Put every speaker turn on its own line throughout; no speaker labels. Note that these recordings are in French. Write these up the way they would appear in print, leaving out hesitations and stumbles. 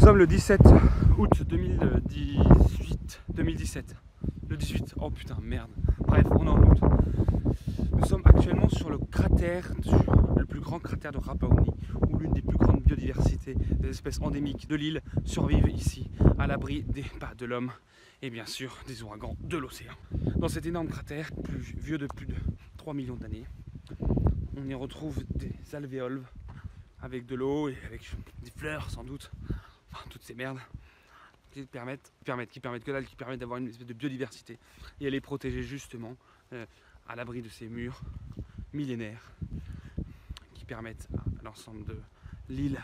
sommes le 17 août 2017. Le 18, oh putain, merde. Bref, on est en août. Nous sommes actuellement sur le cratère, le plus grand cratère de Rapa Nui, où l'une des plus grandes biodiversités des espèces endémiques de l'île survivent ici, à l'abri des pas de l'homme et bien sûr des ouragans de l'océan. Dans cet énorme cratère, vieux de plus de 3 millions d'années, on y retrouve des alvéoles avec de l'eau et avec des fleurs sans doute, enfin toutes ces merdes qui permettent d'avoir une espèce de biodiversité et elle est protégée justement à l'abri de ces murs millénaires qui permettent à l'ensemble de l'île.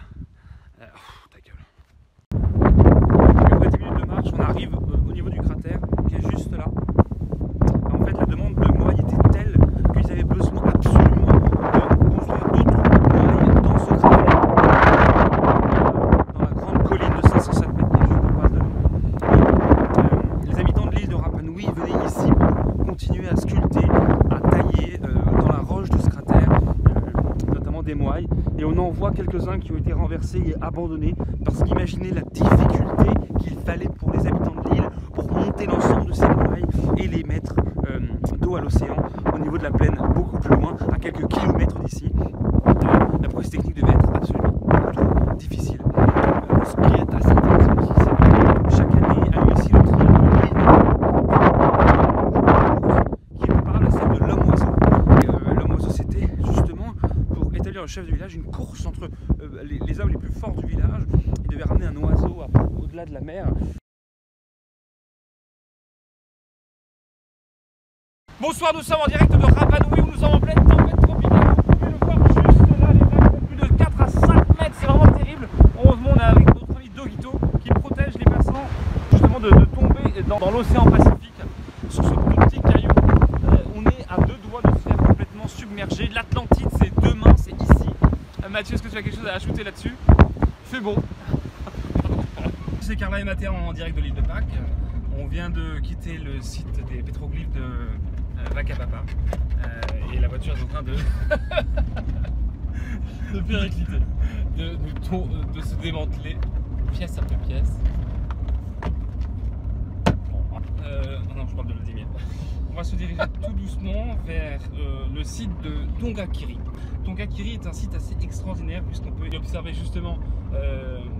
Ta gueule. Après 10 minutes de marche, on arrive au niveau du cratère qui est juste là. En fait, la demande de moailles était telle qu'ils avaient besoin absolument de construire d'autres moailles dans ce cratère. Dans la grande colline de 507 mètres juste en face de nous. Les habitants de l'île de Rapa Nui venaient ici pour continuer à sculpter, à tailler dans la roche de ce cratère, notamment des moailles. Et on en voit quelques-uns qui ont été renversés et abandonnés parce qu'imaginez la difficulté qu'il fallait pour les habitants de l'île pour monter l'ensemble de ces moailles et les mettre d'eau à l'océan au niveau de la plaine, beaucoup plus loin, à quelques kilomètres d'ici. La prouesse technique devait être absolument trop difficile. Ce qui est assez intéressant aussi, c'est que chaque année a eu ici le triangle qui est comparable à celle de l'homme-oiseau. L'homme-oiseau, c'était justement pour établir le chef du village une course entre les hommes les plus forts du village. Il devait ramener un oiseau au-delà de la mer. Bonsoir, nous sommes en direct de Rapa Nui où nous sommes en pleine tempête tropicale. Vous pouvez le voir juste là, les vagues font plus de 4 à 5 mètres, c'est vraiment terrible. Heureusement, on est avec notre ami Dogito qui protège les passants justement de tomber dans l'océan Pacifique sur ce petit caillou. On est à deux doigts de se faire complètement submerger. L'Atlantide, c'est demain, c'est ici. Mathieu, est-ce que tu as quelque chose à ajouter là-dessus? C'est bon. C'est Carla et Mathéa en direct de l'île de Pâques. On vient de quitter le site des pétroglyphes de Vacapapa et la voiture est en train de péricliter, de se démanteler pièce après pièce. Non, je parle de Vladimir. On va se diriger tout doucement vers le site de Tongakiri. Tongakiri est un site assez extraordinaire puisqu'on peut y observer justement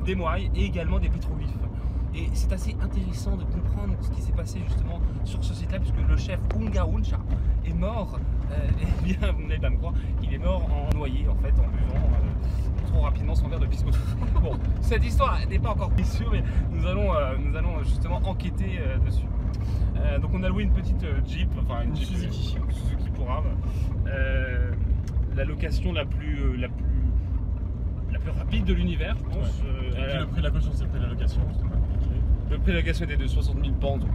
des moailles et également des pétroglyphes. Et c'est assez intéressant de comprendre ce qui s'est passé justement sur ce site-là, puisque le chef Unga Uncha est mort, et bien vous n'allez pas me croire, il est mort en noyé en fait, en buvant trop rapidement son verre de biscuit. Bon, cette histoire n'est pas encore sûre, mais nous allons justement enquêter dessus. Donc on a loué une petite Jeep, enfin une Jeep Suzuki pour Rave, la location la plus rapide de l'univers, je pense.
Ouais. Le prix de la caution, c'est le prix de la location justement.
Le prix de la location était de 60 000 pounds, donc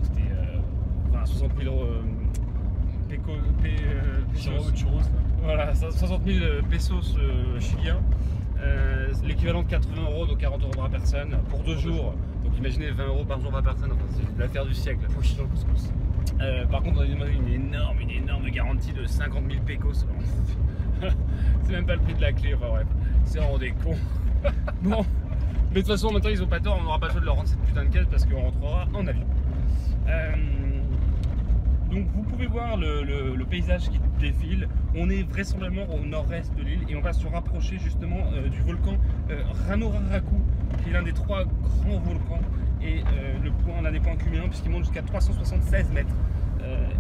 c'était 60 000
churros.
Voilà, 60 000 pesos chiliens, l'équivalent de 80 €, donc 40 € par personne, pour 2 jours. Donc imaginez 20 € par jour par personne, enfin, c'est l'affaire du siècle. Par contre, on a demandé une énorme garantie de 50 000 pecos. C'est même pas le prix de la clé, enfin bref, c'est vraiment des cons. Bon. Mais de toute façon, maintenant ils ont pas tort, on n'aura pas le choix de leur rendre cette putain de caisse parce qu'on rentrera en avion. Donc vous pouvez voir le paysage qui défile. On est vraisemblablement au nord-est de l'île et on va se rapprocher justement du volcan Ranoraraku, qui est l'un des 3 grands volcans et l'un des points culminants puisqu'il monte jusqu'à 376 mètres.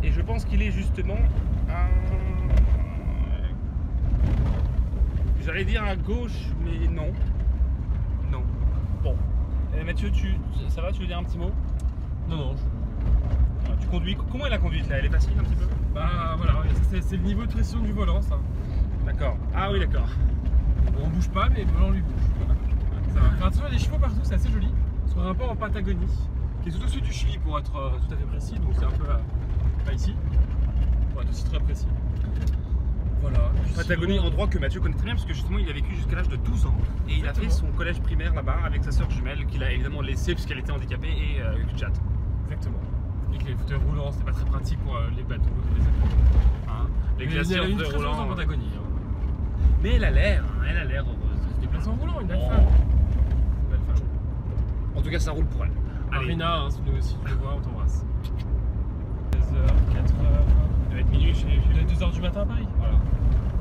Et je pense qu'il est justement à... J'allais dire à gauche, mais non. Non. Bon. Mathieu, ça va? Tu veux dire un petit mot?
Non.
Tu conduis? Comment est la conduite là? Elle est facile un petit peu?
Bah voilà, c'est le niveau de pression du volant ça.
D'accord. Ah oui, d'accord.
On bouge pas, mais le volant lui bouge. Ça va. Enfin, attention, il y a des chevaux partout, c'est assez joli. Parce qu'on est un peu en Patagonie, qui est tout au sud du Chili pour être tout à fait précis. Donc c'est un peu pas ici, pour être aussi très précis. Voilà.
Patagonie, endroit que Mathieu connaît très bien parce que justement il a vécu jusqu'à l'âge de 12 ans et il a fait son collège primaire là-bas avec sa soeur jumelle qu'il a évidemment laissé puisqu'elle était handicapée et chatte.
Exactement. Et que les fauteuils roulants c'est pas très pratique pour les bateaux, les avions.
Hein, les glaciers en fauteuils roulants.
En Patagonie.
Mais elle a l'air heureuse.
Elle se déplace en roulant, une belle
Oh.
femme. Une belle femme.
En tout cas, ça roule pour elle. Allez.
Marina, hein, si tu le vois, on t'embrasse. 16h, 4h.
Il doit être minuit chez
Il est 2h du matin à Paris.
Voilà.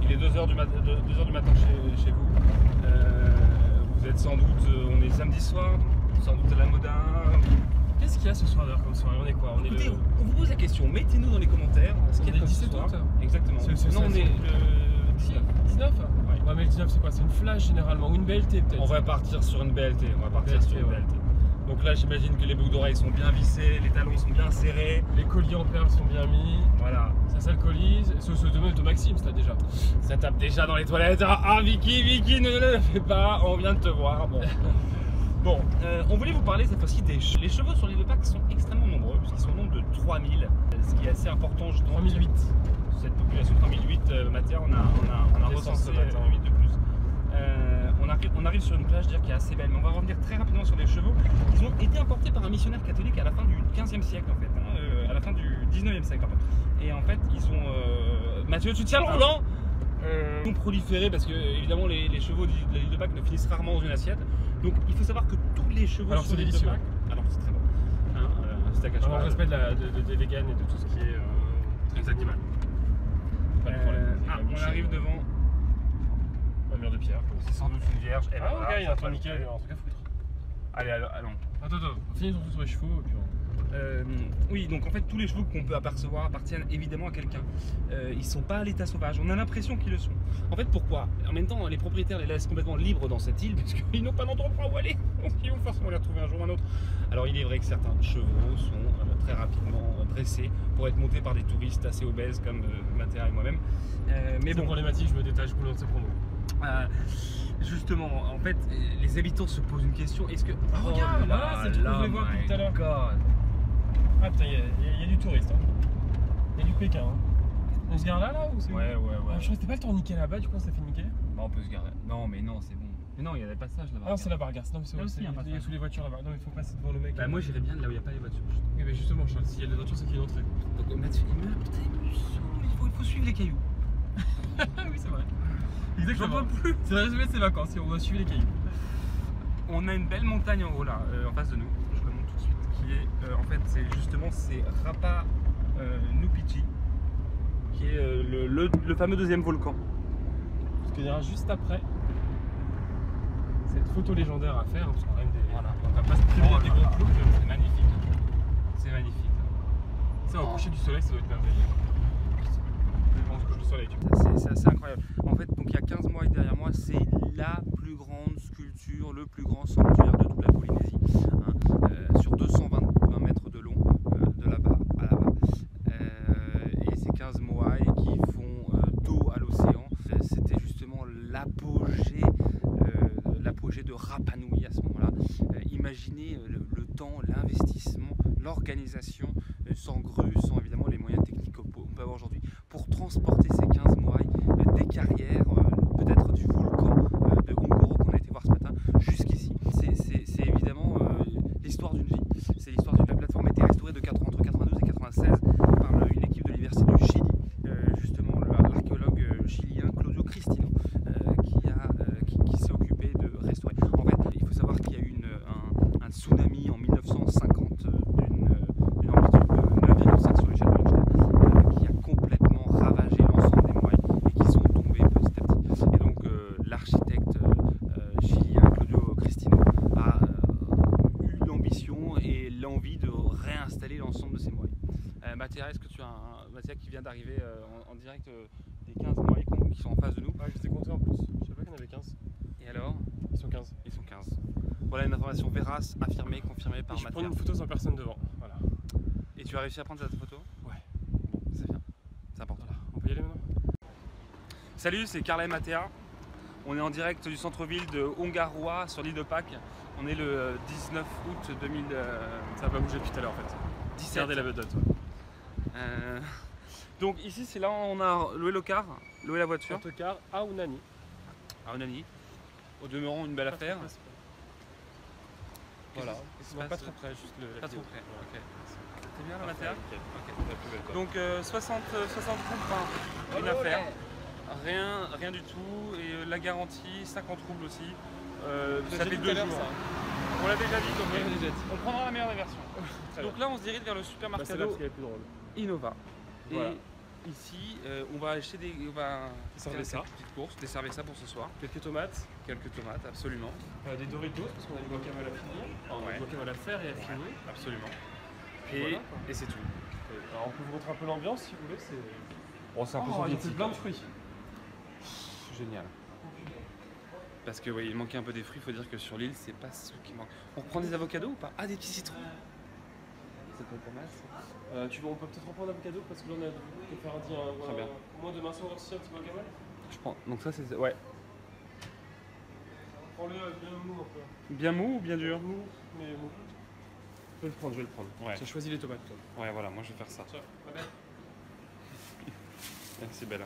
Il est 2h du matin chez vous. Vous êtes sans doute, on est samedi soir, sans doute à la Modin.
Qu'est-ce qu'il y a ce soir d'heure comme soirée? On est quoi? On est
Écoutez, on vous pose la question, mettez-nous dans les commentaires ce qu'il y a
le
comme ce
17
soir.
août.
Exactement. Non, on est le 19.
19 ouais, mais le 19 c'est quoi? C'est une flash généralement ou une BLT peut-être?
On va partir sur une BLT.
Ouais.
Donc là, j'imagine que les boucles d'oreilles sont bien vissées, les talons sont bien serrés.
Les colliers en perles sont bien mis.
Voilà.
Ça le colis. Ce de Maxime, ça déjà.
Ça tape déjà dans les toilettes. Ah Vicky, ne le fais pas, on vient de te voir. Bon, on voulait vous parler cette fois-ci des chevaux. Les chevaux sur l'île de Pâques sont extrêmement nombreux, puisqu'ils sont au nombre de 3000. Ce qui est assez important, justement.
3008.
Cette population 3008, Mathia, on a recensé 8 de plus. On arrive sur une plage qui est assez belle, mais on va revenir très rapidement sur les chevaux. Ils ont été importés par un missionnaire catholique à la fin du 15e siècle, en fait, à la fin du 19e siècle, pardon. Et en fait, ils ont. Mathieu, tu tiens le volant. Ils ont proliféré parce que, évidemment, les chevaux de l'île de Pâques ne finissent rarement dans une assiette. Donc, il faut savoir que tous les chevaux sur l'île de Pâques. Alors, c'est très bon. C'est à
On respecte des véganes et de tout ce qui est très animal. Pas de problème.
On arrive devant.
Un mur de pierre.
C'est sans doute une vierge.
Ah, ok, il y a un truc nickel, un truc à foutre.
Allez, allons.
Attends, on finit ton tour sur les chevaux et puis
oui, donc en fait tous les chevaux qu'on peut apercevoir appartiennent évidemment à quelqu'un. Ils ne sont pas à l'état sauvage, on a l'impression qu'ils le sont. En fait pourquoi? En même temps les propriétaires les laissent complètement libres dans cette île parce qu'ils n'ont pas d'endroit où aller. Donc ils vont forcément les retrouver un jour ou un autre. Alors il est vrai que certains chevaux sont très rapidement dressés pour être montés par des touristes assez obèses comme Mathia et moi-même.
mais bon, problématique, je me détache pour l'autre promo.
Justement, en fait, les habitants se posent une question. Est-ce que...
Oh, regarde, là, c'est le truc que je voulais voir depuis tout à l'heure. Ah putain, il y a du touriste. Hein. Il y a du Pékin. Hein. On se gare là ou c'est
Ouais.
Ah, je crois que c'était pas le tourniquet là-bas, du coup on s'est fait niquer.
Bah, on peut se garer. Non, mais non, c'est bon. Mais non, il y a des passages là-bas.
Ah non, c'est là-bas, regarde. Non, mais c'est
là aussi,
il y a sous les voitures là-bas. Non, mais il faut passer devant le mec.
Bah, moi j'irais bien là où il n'y a pas les voitures.
Oui, mais justement, Charles, s'il y a des voitures, c'est qu'il y a une entrée.
Donc, Mathieu, il faut suivre les cailloux.
Oui, c'est vrai. Exactement.
J'en peux plus.
C'est le résumé de ses vacances, on va suivre les cailloux.
On a une belle montagne en haut là, en face de nous, je le montre tout de suite, qui est en fait c'est Rapa Nupitchi, qui est le fameux deuxième volcan.
Ce qu'il y aura juste après cette photo légendaire à faire, parce qu'on a même des.
Voilà, on va pas se priver des gros clous, c'est magnifique. C'est magnifique.
Ça, au coucher du soleil, ça doit être merveilleux. Je pense que le soleil, tu
vois. C'est assez incroyable. En fait, donc il y a 15 mois derrière moi, c'est la plus grande sculpture, le plus grand sanctuaire de toute la Polynésie, sur 220 mètres de long, de là-bas à là-bas. Et ces 15 moaïs qui font dos à l'océan, c'était justement l'apogée de Rapa Nui à ce moment-là. Imaginez le temps, l'investissement, l'organisation, sans grue, sans évidemment les moyens techniques qu'on peut avoir aujourd'hui, pour transporter ces 15 moaïs des carrières, peut-être du volcan de Ongoro qu'on a été voir ce matin, jusqu'ici. C'est évidemment l'histoire d'une vie. C'est l'histoire d'une plateforme qui a été restaurée entre 92 et 96 par une équipe de l'université du Chili, justement l'archéologue chilien Claudio Cristino, qui s'est occupé de restaurer. En fait, il faut savoir qu'il y a eu un tsunami en 1950 d'une amplitude de 9,5 sur l'échelle de Richter, qui a complètement ravagé l'ensemble des moaïs et qui sont tombés petit à petit. Et donc l'architecte chilien Claudio Cristino a eu l'ambition et l'envie de réinstaller l'ensemble de ces moaïs. Mathia, est-ce que tu as Mathia qui vient d'arriver en direct des 15 moaïs qui sont en face de nous?
Ah, je les ai comptés en plus. Je savais pas qu'il y en avait 15.
Et alors?
Ils sont 15.
Ils sont 15. Voilà une information vérace, affirmée, confirmée par Mathia.
Je prends une photo sans personne devant. Voilà.
Et tu as réussi à prendre cette photo?
Ouais.
Bon, c'est bien. C'est important.
Voilà. On peut y aller maintenant?
Salut, c'est Carla et Mathia. On est en direct du centre-ville de Ongaroa sur l'île de Pâques. On est le 19 août 2000.
Ça n'a pas bougé depuis tout à l'heure en fait.
17.
Regardez la bedotte.
Donc ici c'est là où on a loué le car, loué la voiture.
Autocar à Unani.
À Unani. Au demeurant une belle affaire.
Voilà.
C'est
pas très près, juste le.
Pas trop près. Ok. C'était bien la matière.
Ok.
Donc 60 roubles une affaire. Rien du tout. Et la garantie, 50 roubles aussi. Ça fait 2 jours.
On l'a déjà dit, donc on l'a déjà dit.
On prendra la meilleure des versions.
Très
Donc
bien.
là, on se dirige vers le
Bah, c'est là
supermercado
parce qu'elle est plus drôle.
Innova.
Voilà.
Et ici, on va acheter on va faire
Cerveza.
quelques petites courses, des cervezas pour ce soir.
Quelques tomates,
Quelques tomates, absolument.
des Doritos, parce qu'on a du guacamole à finir. Enfin,
Ouais.
du guacamole à faire et à finir.
Absolument.
Et voilà, quoi.
Et c'est tout.
Alors on peut vous montrer un peu l'ambiance si vous voulez. Bon, c'est un peu
Oh, il y a
soviétique. Plein de fruits.
Génial. Parce que oui, il manquait un peu des fruits, il faut dire que sur l'île, c'est pas ce qui manque. On reprend des avocados ou pas? Ah, des petits citrons. Ça peut être pas mal ça.
On peut peut-être reprendre l'avocado parce que là on a faire un
Très bien.
au moins demain soir aussi un petit guacamole.
Je prends. Donc ça c'est. Ouais.
Prends-le bien mou un peu.
Bien mou ou bien dur?
Mou, mais mou. Je vais le prendre.
Ouais.
J'ai choisi les tomates toi.
Ouais, voilà, moi je vais faire ça.
Tiens, ma belle.
Merci Bella.